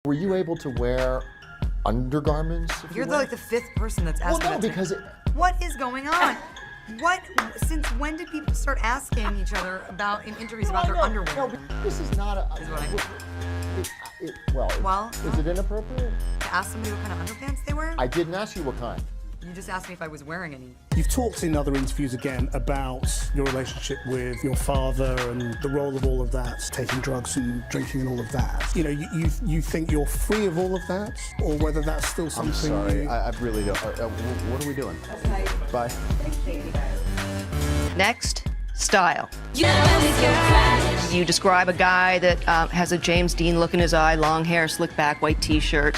Were you able to wear undergarments? You're like the fifth person that's asked me that. Because what is going on? Since when did people start asking each other in interviews about their underwear? No, this is not a. Is what I is it inappropriate? To ask somebody what kind of underpants they wear? I didn't ask you what kind. You just asked me if I was wearing any. You've talked in other interviews again about your relationship with your father and the role of all of that, taking drugs and drinking and all of that. You know, you think you're free of all of that, or whether that's still something. I'm sorry, I really don't. What are we doing? Bye. Next, style. You describe a guy that has a James Dean look in his eye, long hair, slick back, white t-shirt.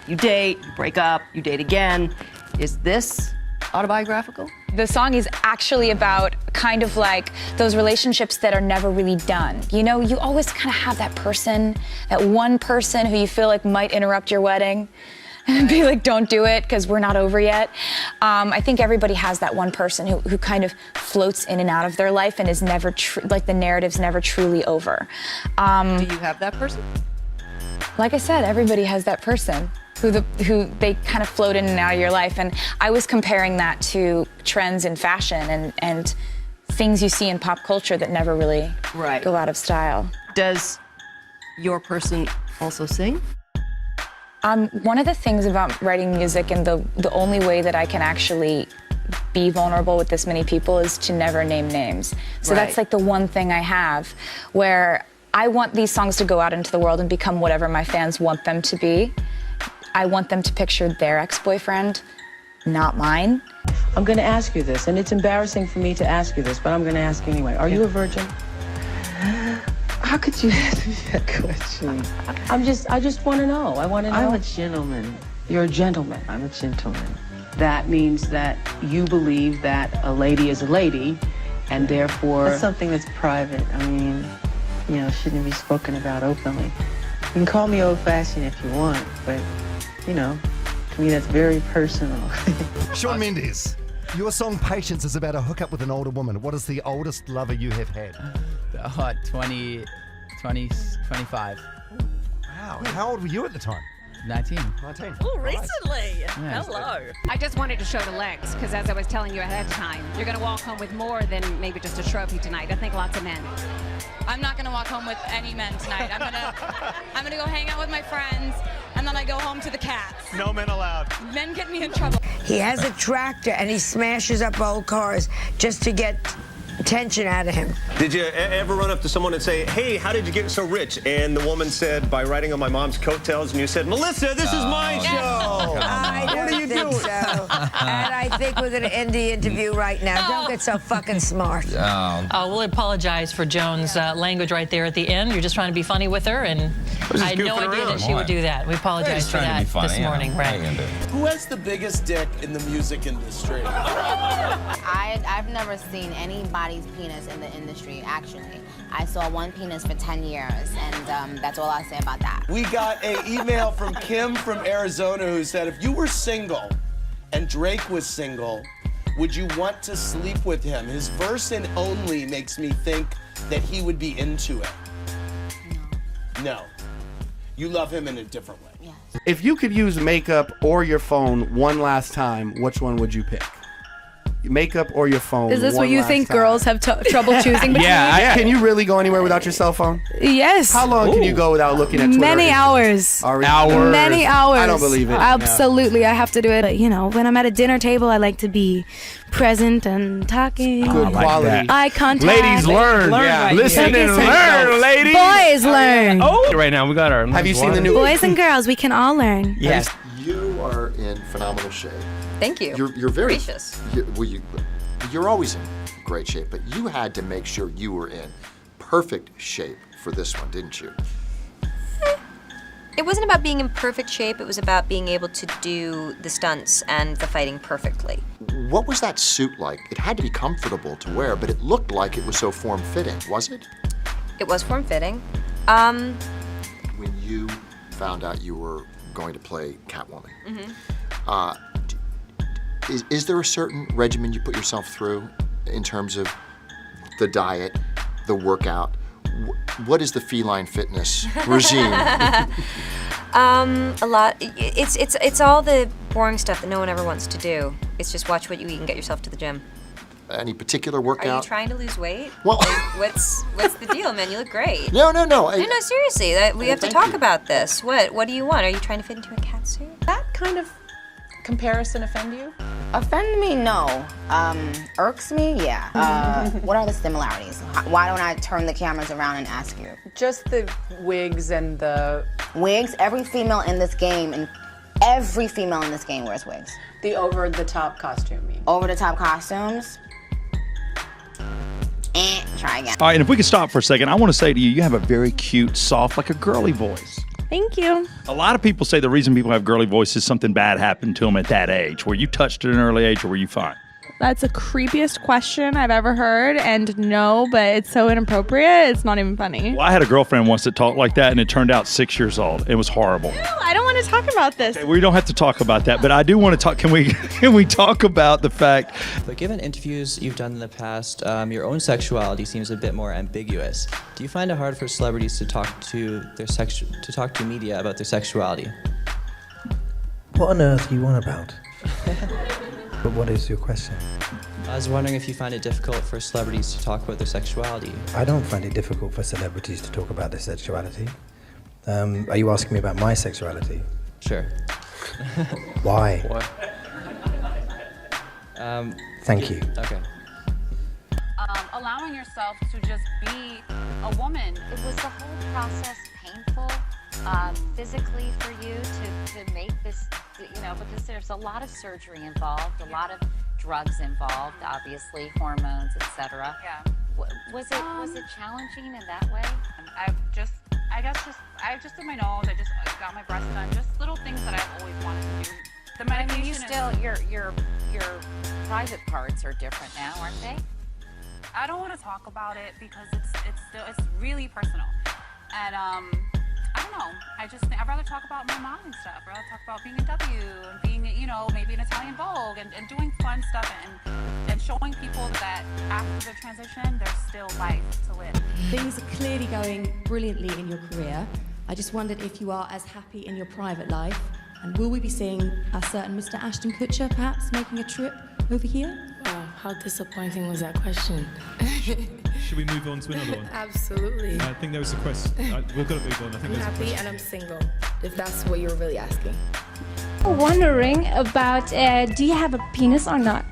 You date, you break up, you date again. Is this autobiographical? The song is actually about kind of like those relationships that are never really done. You know, you always kind of have that person, that one person who you feel like might interrupt your wedding and be like, don't do it because we're not over yet. I think everybody has that one person who kind of floats in and out of their life and is never, like the narrative's never truly over. Do you have that person? Like I said, everybody has that person who they kind of float in and out of your life. And I was comparing that to trends in fashion and things you see in pop culture that never really go out of style. Does your person also sing? One of the things about writing music and the only way that I can actually be vulnerable with this many people is to never name names. So that's like the one thing I have where I want these songs to go out into the world and become whatever my fans want them to be. I want them to picture their ex-boyfriend, not mine. I'm going to ask you this, and it's embarrassing for me to ask you this, but I'm going to ask anyway. Are you a virgin? How could you ask me that question? I just want to know. I want to know. I'm a gentleman. You're a gentleman. I'm a gentleman. That means that you believe that a lady is a lady, and therefore... That's something that's private. I mean, you know, shouldn't be spoken about openly. You can call me old-fashioned if you want, but, you know, to me that's very personal. Shawn Mendes, your song Patience is about a hookup with an older woman. What is the oldest lover you have had? 25. Wow, how old were you at the time? 19. Oh, recently. Yeah. Hello. I just wanted to show the legs, because as I was telling you ahead of time, you're going to walk home with more than maybe just a trophy tonight. I think lots of men. I'm not gonna walk home with any men tonight. I'm gonna go hang out with my friends, and then I go home to the cats. No men allowed. Men get me in trouble. He has a tractor and he smashes up old cars just to get attention out of him. Did you ever run up to someone and say, hey, how did you get so rich? And the woman said, by riding on my mom's coattails, and you said, Melissa, this is my show. I don't think so. And I think we're going to end the interview right now. Don't get so fucking smart. We'll apologize for Joan's language right there at the end. You're just trying to be funny with her, and I had no idea that she would do that. We apologize for that this morning. Right. Who has the biggest dick in the music industry? I've never seen anybody's penis in the industry, actually. I saw one penis for 10 years, and that's all I'll say about that. We got an email from Kim from Arizona who said, if you were single and Drake was single, would you want to sleep with him? His verse in Only makes me think that he would be into it. No. You love him in a different way. Yes. If you could use makeup or your phone one last time, which one would you pick? Makeup or your phone? Is this what you think girls have trouble choosing between? Yeah. Can you really go anywhere without your cell phone? Yes. How long can you go without looking at Twitter? Many hours. Hours. Many hours. I don't believe it. Absolutely. I have to do it. But, you know, when I'm at a dinner table, I like to be present and talking. Good quality. Eye contact. Ladies learn. Right Listen and learn, ladies. Boys learn. Oh. Right now we got our. Have you seen the new? Boys and girls, we can all learn. Yes. You are in phenomenal shape. Thank you. You're very gracious. You're always in great shape, but you had to make sure you were in perfect shape for this one, didn't you? It wasn't about being in perfect shape, it was about being able to do the stunts and the fighting perfectly. What was that suit like? It had to be comfortable to wear, but it looked like it was so form-fitting, was it? It was form-fitting. When you found out you were going to play Catwoman, is there a certain regimen you put yourself through in terms of the diet, the workout? what is the feline fitness regime? A lot. It's all the boring stuff that no one ever wants to do. It's just watch what you eat and get yourself to the gym. Any particular Are you workout? trying to lose weight? Well, what's the deal, man? You look great. No. No, seriously. We have to talk about this. What do you want? Are you trying to fit into a cat suit? That kind of comparison offend you? Offend me? No. Irks me? Yeah. What are the similarities? Why don't I turn the cameras around and ask you? Just the wigs and the... Wigs? Every female in this game wears wigs. The over-the-top costume, you mean? Over-the-top costumes? Try again. All right, and if we could stop for a second, I want to say to you, you have a very cute, soft, like a girly voice. Thank you. A lot of people say the reason people have girly voices, something bad happened to them at that age. Were you touched at an early age, or were you fine? That's the creepiest question I've ever heard, and no, but it's so inappropriate, it's not even funny. Well, I had a girlfriend once that talked like that, and it turned out 6 years old. It was horrible. No, I don't want to talk about this. Okay, we don't have to talk about that, but I do want to talk. Can we talk about the fact? But given interviews you've done in the past, your own sexuality seems a bit more ambiguous. Do you find it hard for celebrities to talk to media about their sexuality? What on earth are you on about? But what is your question? I was wondering if you find it difficult for celebrities to talk about their sexuality. I don't find it difficult for celebrities to talk about their sexuality. Are you asking me about my sexuality? Sure. Why? Thank you. Okay. Allowing yourself to just be a woman. It was the whole process painful physically for you to make this, because there's a lot of surgery involved, a lot of drugs involved, obviously, hormones, etc. Yeah. Was it challenging in that way? I just did my nose. I just got my breasts done. Just little things that I've always wanted to do. The medication you still your private parts are different now, aren't they? I don't want to talk about it because it's really personal, and I don't know. I'd rather talk about my mom and stuff. I'd rather talk about being a W and being, maybe an Italian Vogue and doing fun stuff and showing people that after their transition, there's still life to live. Things are clearly going brilliantly in your career. I just wondered if you are as happy in your private life, and will we be seeing a certain Mr. Ashton Kutcher perhaps making a trip over here? Wow, how disappointing was that question? Should we move on to another one? Absolutely. I think there was a question. We've got to move on. I think I'm there's a happy question. and I'm single, if that's what you're really asking. Wondering about, do you have a penis or not?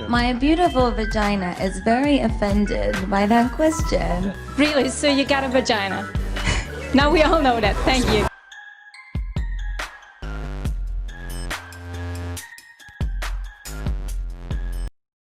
My beautiful vagina is very offended by that question. Really? So you got a vagina? Now we all know that. Thank you.